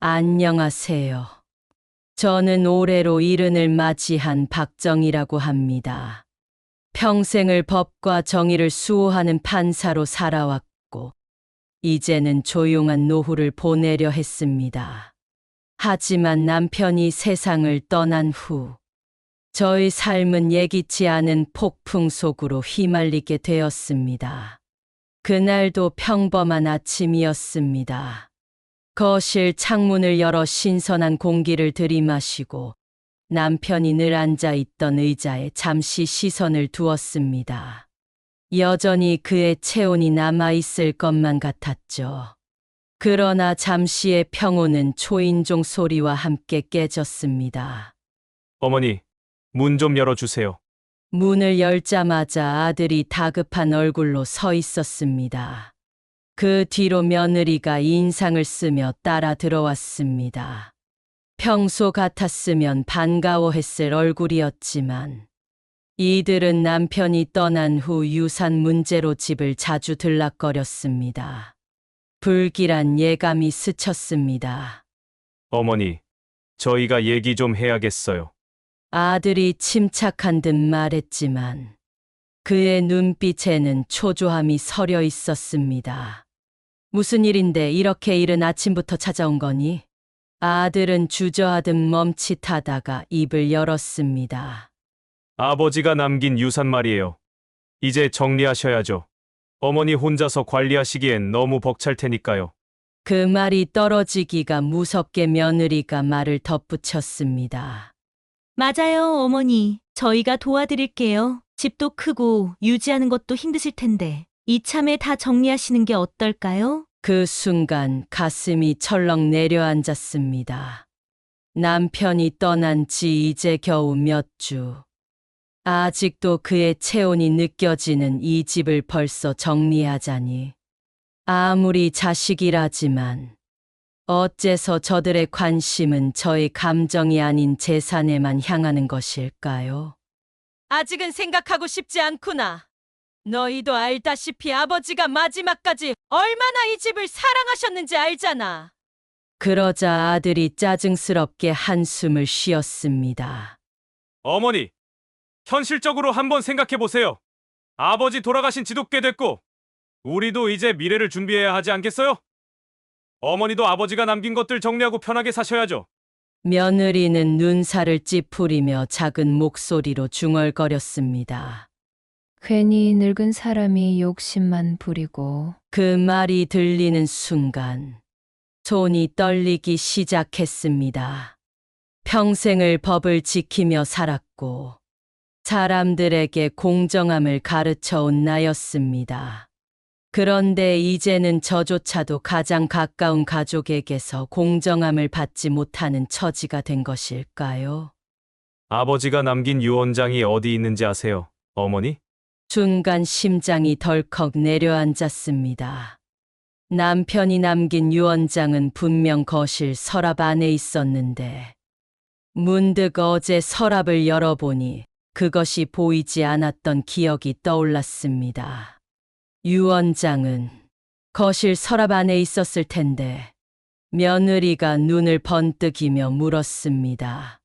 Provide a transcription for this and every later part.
안녕하세요. 저는 올해로 70을 맞이한 박정희라고 합니다. 평생을 법과 정의를 수호하는 판사로 살아왔고, 이제는 조용한 노후를 보내려 했습니다. 하지만 남편이 세상을 떠난 후, 저의 삶은 예기치 않은 폭풍 속으로 휘말리게 되었습니다. 그날도 평범한 아침이었습니다. 거실 창문을 열어 신선한 공기를 들이마시고 남편이 늘 앉아 있던 의자에 잠시 시선을 두었습니다. 여전히 그의 체온이 남아 있을 것만 같았죠. 그러나 잠시의 평온은 초인종 소리와 함께 깨졌습니다. 어머니, 문 좀 열어주세요. 문을 열자마자 아들이 다급한 얼굴로 서 있었습니다. 그 뒤로 며느리가 인상을 쓰며 따라 들어왔습니다. 평소 같았으면 반가워했을 얼굴이었지만 이들은 남편이 떠난 후 유산 문제로 집을 자주 들락거렸습니다. 불길한 예감이 스쳤습니다. 어머니, 저희가 얘기 좀 해야겠어요. 아들이 침착한 듯 말했지만 그의 눈빛에는 초조함이 서려 있었습니다. 무슨 일인데 이렇게 이른 아침부터 찾아온 거니? 아들은 주저하듯 멈칫하다가 입을 열었습니다. 아버지가 남긴 유산 말이에요. 이제 정리하셔야죠. 어머니 혼자서 관리하시기엔 너무 벅찰 테니까요. 그 말이 떨어지기가 무섭게 며느리가 말을 덧붙였습니다. 맞아요, 어머니. 저희가 도와드릴게요. 집도 크고 유지하는 것도 힘드실 텐데 이참에 다 정리하시는 게 어떨까요? 그 순간 가슴이 철렁 내려앉았습니다. 남편이 떠난 지 이제 겨우 몇 주. 아직도 그의 체온이 느껴지는 이 집을 벌써 정리하자니. 아무리 자식이라지만 어째서 저들의 관심은 저의 감정이 아닌 재산에만 향하는 것일까요? 아직은 생각하고 싶지 않구나. 너희도 알다시피 아버지가 마지막까지 얼마나 이 집을 사랑하셨는지 알잖아. 그러자 아들이 짜증스럽게 한숨을 쉬었습니다. 어머니, 현실적으로 한번 생각해 보세요. 아버지 돌아가신 지도 꽤 됐고, 우리도 이제 미래를 준비해야 하지 않겠어요? 어머니도 아버지가 남긴 것들 정리하고 편하게 사셔야죠. 며느리는 눈살을 찌푸리며 작은 목소리로 중얼거렸습니다. 괜히 늙은 사람이 욕심만 부리고 그 말이 들리는 순간 손이 떨리기 시작했습니다. 평생을 법을 지키며 살았고 사람들에게 공정함을 가르쳐 온 나였습니다. 그런데 이제는 저조차도 가장 가까운 가족에게서 공정함을 받지 못하는 처지가 된 것일까요? 아버지가 남긴 유언장이 어디 있는지 아세요, 어머니? 순간 심장이 덜컥 내려앉았습니다. 남편이 남긴 유언장은 분명 거실 서랍 안에 있었는데 문득 어제 서랍을 열어보니 그것이 보이지 않았던 기억이 떠올랐습니다. 유언장은 거실 서랍 안에 있었을 텐데 며느리가 눈을 번뜩이며 물었습니다.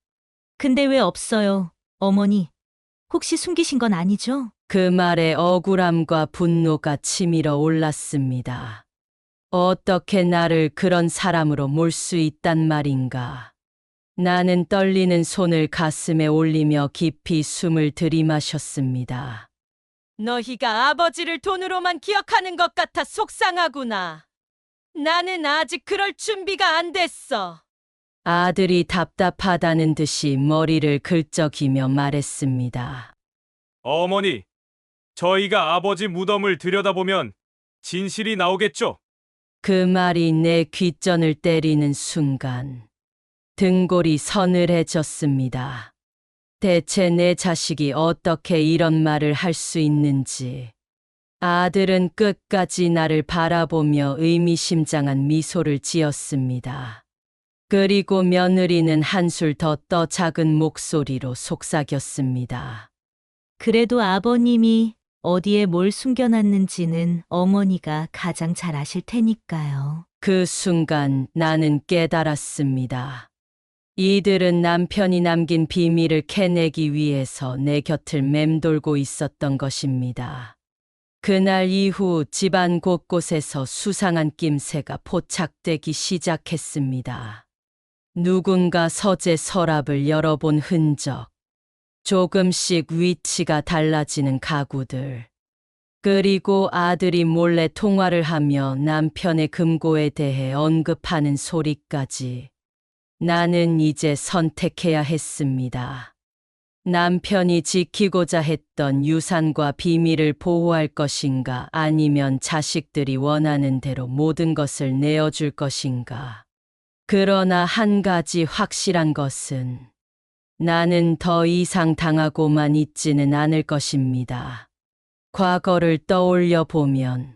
근데 왜 없어요, 어머니? 혹시 숨기신 건 아니죠? 그 말에 억울함과 분노가 치밀어 올랐습니다. 어떻게 나를 그런 사람으로 몰 수 있단 말인가. 나는 떨리는 손을 가슴에 올리며 깊이 숨을 들이마셨습니다. 너희가 아버지를 돈으로만 기억하는 것 같아 속상하구나. 나는 아직 그럴 준비가 안 됐어. 아들이 답답하다는 듯이 머리를 긁적이며 말했습니다. 어머니, 저희가 아버지 무덤을 들여다보면 진실이 나오겠죠? 그 말이 내 귓전을 때리는 순간 등골이 서늘해졌습니다. 대체 내 자식이 어떻게 이런 말을 할 수 있는지. 아들은 끝까지 나를 바라보며 의미심장한 미소를 지었습니다. 그리고 며느리는 한술 더 떠 작은 목소리로 속삭였습니다. 그래도 아버님이 어디에 뭘 숨겨놨는지는 어머니가 가장 잘 아실 테니까요. 그 순간 나는 깨달았습니다. 이들은 남편이 남긴 비밀을 캐내기 위해서 내 곁을 맴돌고 있었던 것입니다. 그날 이후 집안 곳곳에서 수상한 낌새가 포착되기 시작했습니다. 누군가 서재 서랍을 열어본 흔적, 조금씩 위치가 달라지는 가구들, 그리고 아들이 몰래 통화를 하며 남편의 금고에 대해 언급하는 소리까지. 나는 이제 선택해야 했습니다. 남편이 지키고자 했던 유산과 비밀을 보호할 것인가, 아니면 자식들이 원하는 대로 모든 것을 내어줄 것인가. 그러나 한 가지 확실한 것은 나는 더 이상 당하고만 있지는 않을 것입니다. 과거를 떠올려 보면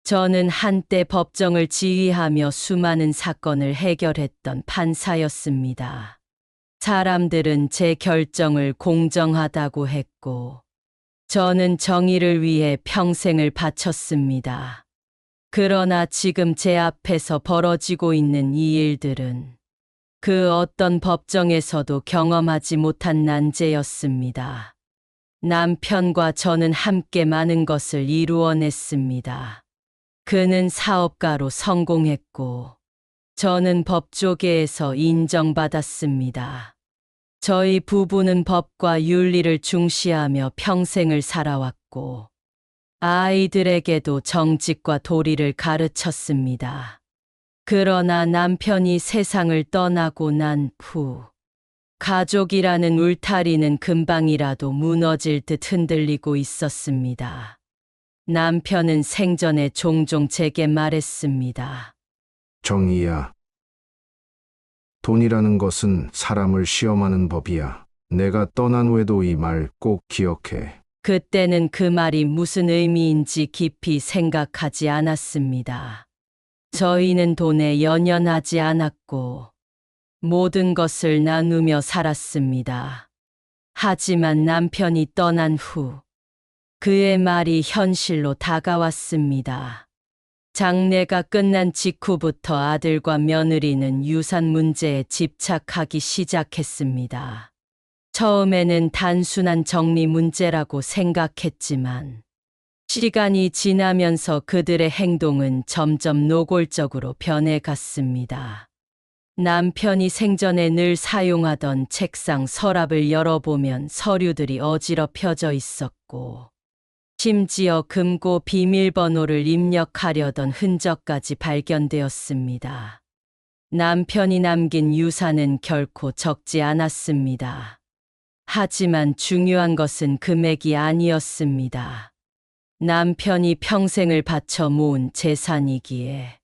저는 한때 법정을 지휘하며 수많은 사건을 해결했던 판사였습니다. 사람들은 제 결정을 공정하다고 했고, 저는 정의를 위해 평생을 바쳤습니다. 그러나 지금 제 앞에서 벌어지고 있는 이 일들은 그 어떤 법정에서도 경험하지 못한 난제였습니다. 남편과 저는 함께 많은 것을 이루어냈습니다. 그는 사업가로 성공했고, 저는 법조계에서 인정받았습니다. 저희 부부는 법과 윤리를 중시하며 평생을 살아왔고, 아이들에게도 정직과 도리를 가르쳤습니다. 그러나 남편이 세상을 떠나고 난 후, 가족이라는 울타리는 금방이라도 무너질 듯 흔들리고 있었습니다. 남편은 생전에 종종 제게 말했습니다. 정의야. 돈이라는 것은 사람을 시험하는 법이야. 내가 떠난 후에도 이 말 꼭 기억해. 그때는 그 말이 무슨 의미인지 깊이 생각하지 않았습니다. 저희는 돈에 연연하지 않았고, 모든 것을 나누며 살았습니다. 하지만 남편이 떠난 후, 그의 말이 현실로 다가왔습니다. 장례가 끝난 직후부터 아들과 며느리는 유산 문제에 집착하기 시작했습니다. 처음에는 단순한 정리 문제라고 생각했지만, 시간이 지나면서 그들의 행동은 점점 노골적으로 변해갔습니다. 남편이 생전에 늘 사용하던 책상 서랍을 열어보면 서류들이 어지럽혀져 있었고, 심지어 금고 비밀번호를 입력하려던 흔적까지 발견되었습니다. 남편이 남긴 유산은 결코 적지 않았습니다. 하지만 중요한 것은 금액이 아니었습니다. 남편이 평생을 바쳐 모은 재산이기에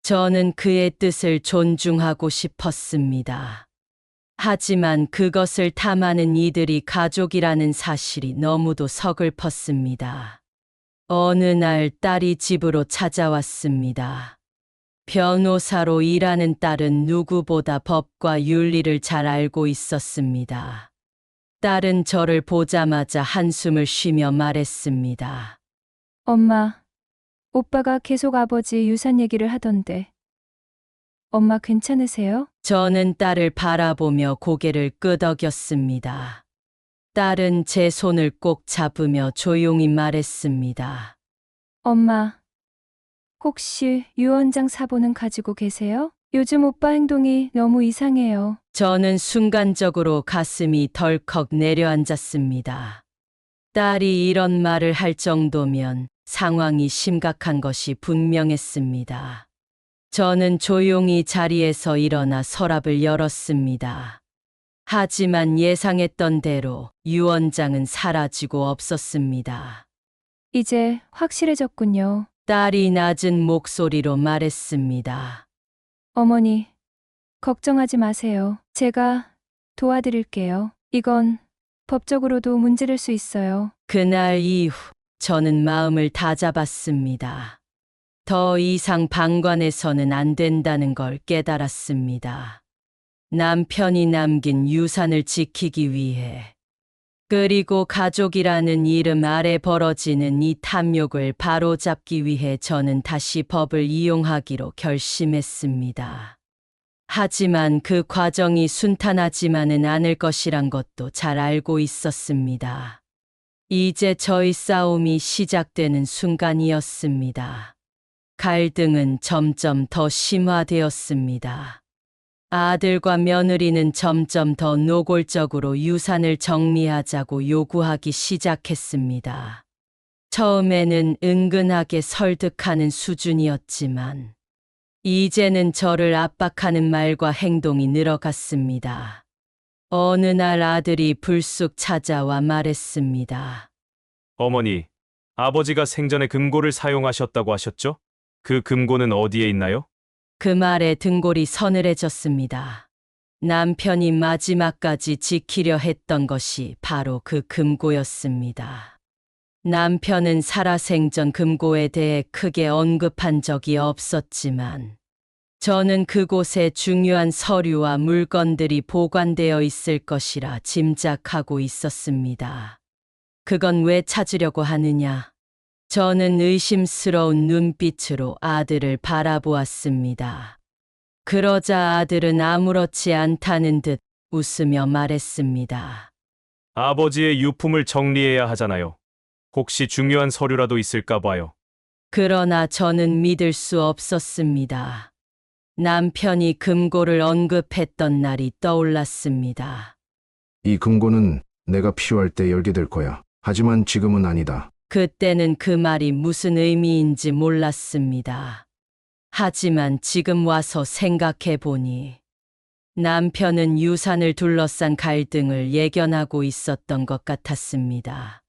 저는 그의 뜻을 존중하고 싶었습니다. 하지만 그것을 탐하는 이들이 가족이라는 사실이 너무도 서글펐습니다. 어느 날 딸이 집으로 찾아왔습니다. 변호사로 일하는 딸은 누구보다 법과 윤리를 잘 알고 있었습니다. 딸은 저를 보자마자 한숨을 쉬며 말했습니다. 엄마, 오빠가 계속 아버지 유산 얘기를 하던데. 엄마 괜찮으세요? 저는 딸을 바라보며 고개를 끄덕였습니다. 딸은 제 손을 꼭 잡으며 조용히 말했습니다. 엄마, 혹시 유 원장 사본은 가지고 계세요? 요즘 오빠 행동이 너무 이상해요. 저는 순간적으로 가슴이 덜컥 내려앉았습니다. 딸이 이런 말을 할 정도면 상황이 심각한 것이 분명했습니다. 저는 조용히 자리에서 일어나 서랍을 열었습니다. 하지만 예상했던 대로 유 원장은 사라지고 없었습니다. 이제 확실해졌군요. 딸이 낮은 목소리로 말했습니다. 어머니, 걱정하지 마세요. 제가 도와드릴게요. 이건 법적으로도 문제될 수 있어요. 그날 이후 저는 마음을 다잡았습니다. 더 이상 방관해서는 안 된다는 걸 깨달았습니다. 남편이 남긴 유산을 지키기 위해 그리고 가족이라는 이름 아래 벌어지는 이 탐욕을 바로잡기 위해 저는 다시 법을 이용하기로 결심했습니다. 하지만 그 과정이 순탄하지만은 않을 것이란 것도 잘 알고 있었습니다. 이제 저희 싸움이 시작되는 순간이었습니다. 갈등은 점점 더 심화되었습니다. 아들과 며느리는 점점 더 노골적으로 유산을 정리하자고 요구하기 시작했습니다. 처음에는 은근하게 설득하는 수준이었지만, 이제는 저를 압박하는 말과 행동이 늘어갔습니다. 어느 날 아들이 불쑥 찾아와 말했습니다. 어머니, 아버지가 생전에 금고를 사용하셨다고 하셨죠? 그 금고는 어디에 있나요? 그 말에 등골이 서늘해졌습니다. 남편이 마지막까지 지키려 했던 것이 바로 그 금고였습니다. 남편은 살아생전 금고에 대해 크게 언급한 적이 없었지만, 저는 그곳에 중요한 서류와 물건들이 보관되어 있을 것이라 짐작하고 있었습니다. 그건 왜 찾으려고 하느냐? 저는 의심스러운 눈빛으로 아들을 바라보았습니다. 그러자 아들은 아무렇지 않다는 듯 웃으며 말했습니다. 아버지의 유품을 정리해야 하잖아요. 혹시 중요한 서류라도 있을까 봐요. 그러나 저는 믿을 수 없었습니다. 남편이 금고를 언급했던 날이 떠올랐습니다. 이 금고는 내가 필요할 때 열게 될 거야. 하지만 지금은 아니다. 그때는 그 말이 무슨 의미인지 몰랐습니다. 하지만 지금 와서 생각해 보니 남편은 유산을 둘러싼 갈등을 예견하고 있었던 것 같았습니다.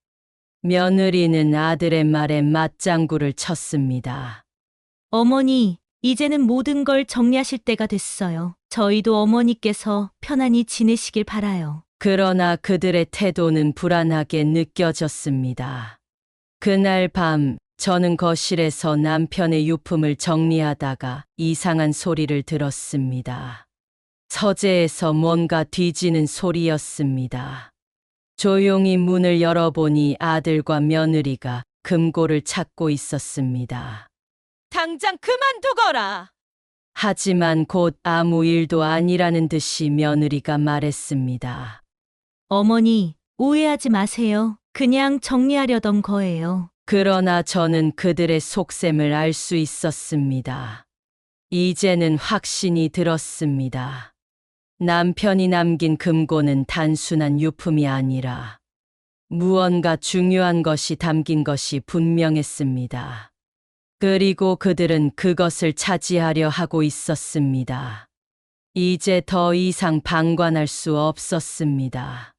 며느리는 아들의 말에 맞장구를 쳤습니다. 어머니, 이제는 모든 걸 정리하실 때가 됐어요. 저희도 어머니께서 편안히 지내시길 바라요. 그러나 그들의 태도는 불안하게 느껴졌습니다. 그날 밤 저는 거실에서 남편의 유품을 정리하다가 이상한 소리를 들었습니다. 서재에서 뭔가 뒤지는 소리였습니다. 조용히 문을 열어보니 아들과 며느리가 금고를 찾고 있었습니다. 당장 그만두거라! 하지만 곧 아무 일도 아니라는 듯이 며느리가 말했습니다. 어머니, 오해하지 마세요. 그냥 정리하려던 거예요. 그러나 저는 그들의 속셈을 알 수 있었습니다. 이제는 확신이 들었습니다. 남편이 남긴 금고는 단순한 유품이 아니라 무언가 중요한 것이 담긴 것이 분명했습니다. 그리고 그들은 그것을 차지하려 하고 있었습니다. 이제 더 이상 방관할 수 없었습니다.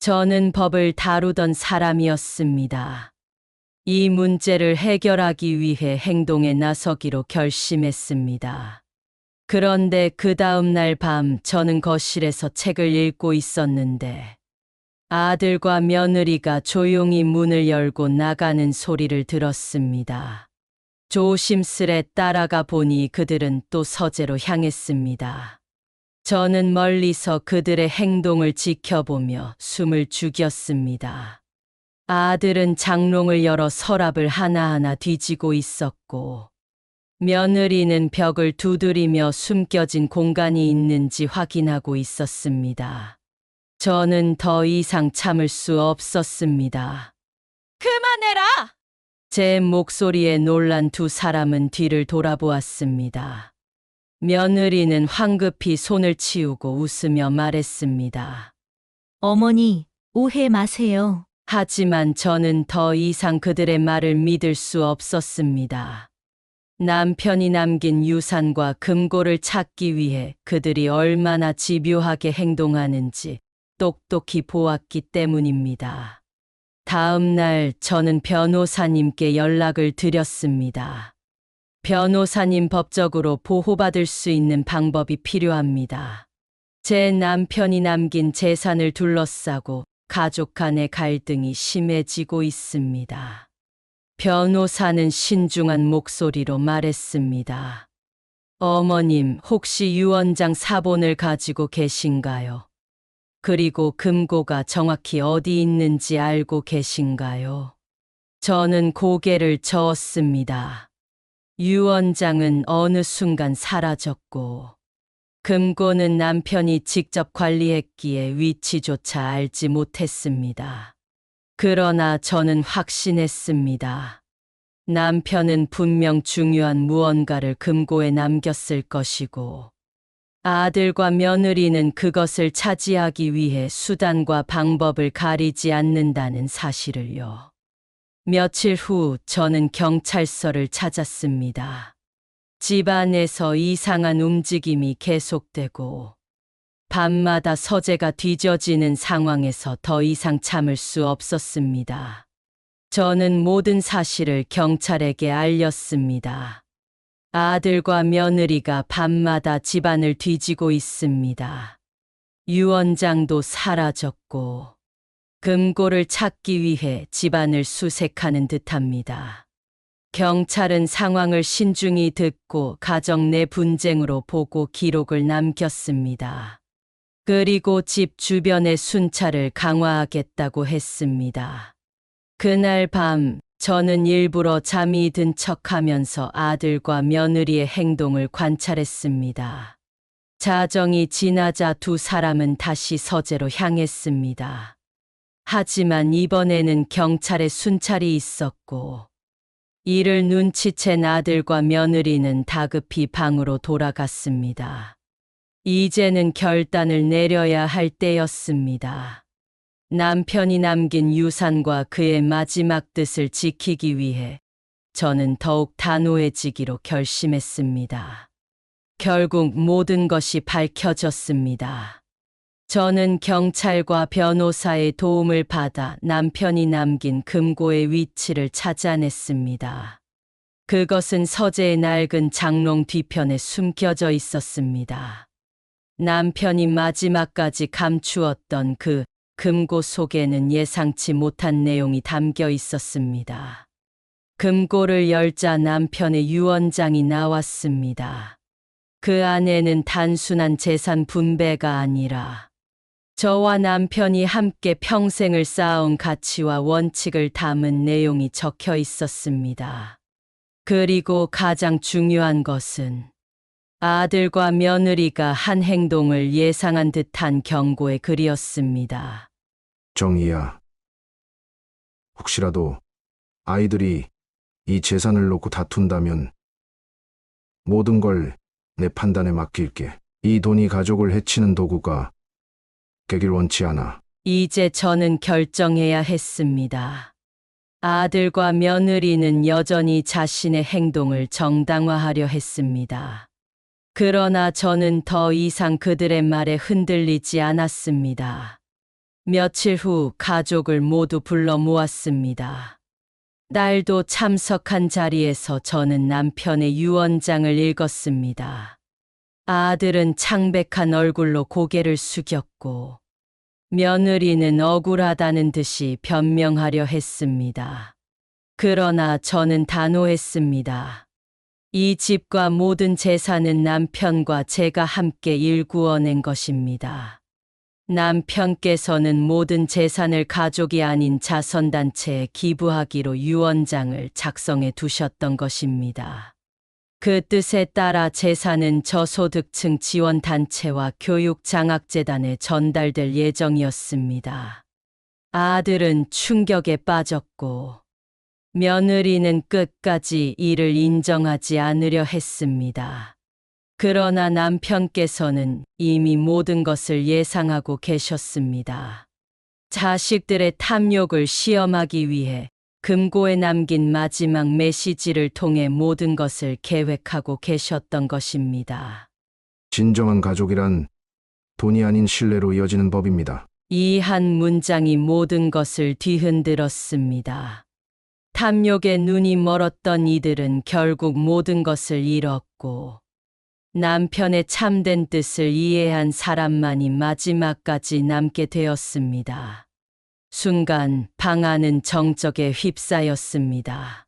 저는 법을 다루던 사람이었습니다. 이 문제를 해결하기 위해 행동에 나서기로 결심했습니다. 그런데 그 다음 날 밤 저는 거실에서 책을 읽고 있었는데 아들과 며느리가 조용히 문을 열고 나가는 소리를 들었습니다. 조심스레 따라가 보니 그들은 또 서재로 향했습니다. 저는 멀리서 그들의 행동을 지켜보며 숨을 죽였습니다. 아들은 장롱을 열어 서랍을 하나하나 뒤지고 있었고, 며느리는 벽을 두드리며 숨겨진 공간이 있는지 확인하고 있었습니다. 저는 더 이상 참을 수 없었습니다. 그만해라! 제 목소리에 놀란 두 사람은 뒤를 돌아보았습니다. 며느리는 황급히 손을 치우고 웃으며 말했습니다. 어머니, 오해 마세요. 하지만 저는 더 이상 그들의 말을 믿을 수 없었습니다. 남편이 남긴 유산과 금고를 찾기 위해 그들이 얼마나 집요하게 행동하는지 똑똑히 보았기 때문입니다. 다음 날 저는 변호사님께 연락을 드렸습니다. 변호사님, 법적으로 보호받을 수 있는 방법이 필요합니다. 제 남편이 남긴 재산을 둘러싸고 가족 간의 갈등이 심해지고 있습니다. 변호사는 신중한 목소리로 말했습니다. 어머님, 혹시 유언장 사본을 가지고 계신가요? 그리고 금고가 정확히 어디 있는지 알고 계신가요? 저는 고개를 저었습니다. 유 원장은 어느 순간 사라졌고, 금고는 남편이 직접 관리했기에 위치조차 알지 못했습니다. 그러나 저는 확신했습니다. 남편은 분명 중요한 무언가를 금고에 남겼을 것이고, 아들과 며느리는 그것을 차지하기 위해 수단과 방법을 가리지 않는다는 사실을요. 며칠 후 저는 경찰서를 찾았습니다. 집안에서 이상한 움직임이 계속되고, 밤마다 서재가 뒤져지는 상황에서 더 이상 참을 수 없었습니다. 저는 모든 사실을 경찰에게 알렸습니다. 아들과 며느리가 밤마다 집안을 뒤지고 있습니다. 유 원장도 사라졌고, 금고를 찾기 위해 집안을 수색하는 듯합니다. 경찰은 상황을 신중히 듣고 가정 내 분쟁으로 보고 기록을 남겼습니다. 그리고 집 주변의 순찰을 강화하겠다고 했습니다. 그날 밤 저는 일부러 잠이 든 척하면서 아들과 며느리의 행동을 관찰했습니다. 자정이 지나자 두 사람은 다시 서재로 향했습니다. 하지만 이번에는 경찰의 순찰이 있었고, 이를 눈치챈 아들과 며느리는 다급히 방으로 돌아갔습니다. 이제는 결단을 내려야 할 때였습니다. 남편이 남긴 유산과 그의 마지막 뜻을 지키기 위해 저는 더욱 단호해지기로 결심했습니다. 결국 모든 것이 밝혀졌습니다. 저는 경찰과 변호사의 도움을 받아 남편이 남긴 금고의 위치를 찾아냈습니다. 그것은 서재의 낡은 장롱 뒤편에 숨겨져 있었습니다. 남편이 마지막까지 감추었던 그 금고 속에는 예상치 못한 내용이 담겨 있었습니다. 금고를 열자 남편의 유 원장이 나왔습니다. 그 안에는 단순한 재산 분배가 아니라 저와 남편이 함께 평생을 쌓아온 가치와 원칙을 담은 내용이 적혀 있었습니다. 그리고 가장 중요한 것은 아들과 며느리가 한 행동을 예상한 듯한 경고의 글이었습니다. 정희야. 혹시라도 아이들이 이 재산을 놓고 다툰다면 모든 걸 내 판단에 맡길게. 이 돈이 가족을 해치는 도구가 되길 원치 않아. 이제 저는 결정해야 했습니다. 아들과 며느리는 여전히 자신의 행동을 정당화하려 했습니다. 그러나 저는 더 이상 그들의 말에 흔들리지 않았습니다. 며칠 후 가족을 모두 불러 모았습니다. 딸도 참석한 자리에서 저는 남편의 유 원장을 읽었습니다. 아들은 창백한 얼굴로 고개를 숙였고, 며느리는 억울하다는 듯이 변명하려 했습니다. 그러나 저는 단호했습니다. 이 집과 모든 재산은 남편과 제가 함께 일구어낸 것입니다. 남편께서는 모든 재산을 가족이 아닌 자선단체에 기부하기로 유 원장을 작성해 두셨던 것입니다. 그 뜻에 따라 재산은 저소득층 지원단체와 교육장학재단에 전달될 예정이었습니다. 아들은 충격에 빠졌고, 며느리는 끝까지 이를 인정하지 않으려 했습니다. 그러나 남편께서는 이미 모든 것을 예상하고 계셨습니다. 자식들의 탐욕을 시험하기 위해 금고에 남긴 마지막 메시지를 통해 모든 것을 계획하고 계셨던 것입니다. 진정한 가족이란 돈이 아닌 신뢰로 이어지는 법입니다. 이 한 문장이 모든 것을 뒤흔들었습니다. 탐욕에 눈이 멀었던 이들은 결국 모든 것을 잃었고, 남편의 참된 뜻을 이해한 사람만이 마지막까지 남게 되었습니다. 순간 방 안은 정적에 휩싸였습니다.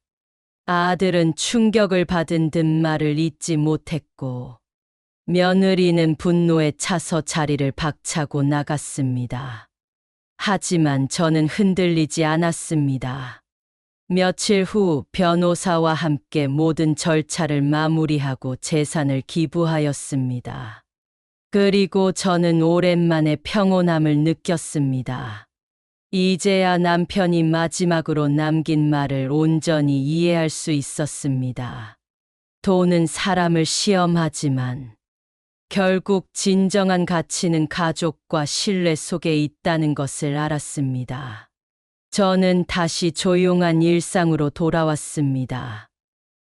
아들은 충격을 받은 듯 말을 잇지 못했고, 며느리는 분노에 차서 자리를 박차고 나갔습니다. 하지만 저는 흔들리지 않았습니다. 며칠 후 변호사와 함께 모든 절차를 마무리하고 재산을 기부하였습니다. 그리고 저는 오랜만에 평온함을 느꼈습니다. 이제야 남편이 마지막으로 남긴 말을 온전히 이해할 수 있었습니다. 돈은 사람을 시험하지만 결국 진정한 가치는 가족과 신뢰 속에 있다는 것을 알았습니다. 저는 다시 조용한 일상으로 돌아왔습니다.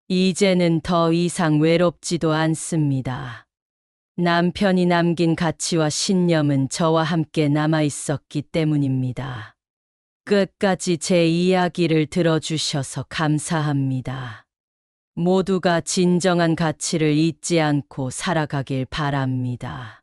이제는 더 이상 외롭지도 않습니다. 남편이 남긴 가치와 신념은 저와 함께 남아 있었기 때문입니다. 끝까지 제 이야기를 들어주셔서 감사합니다. 모두가 진정한 가치를 잊지 않고 살아가길 바랍니다.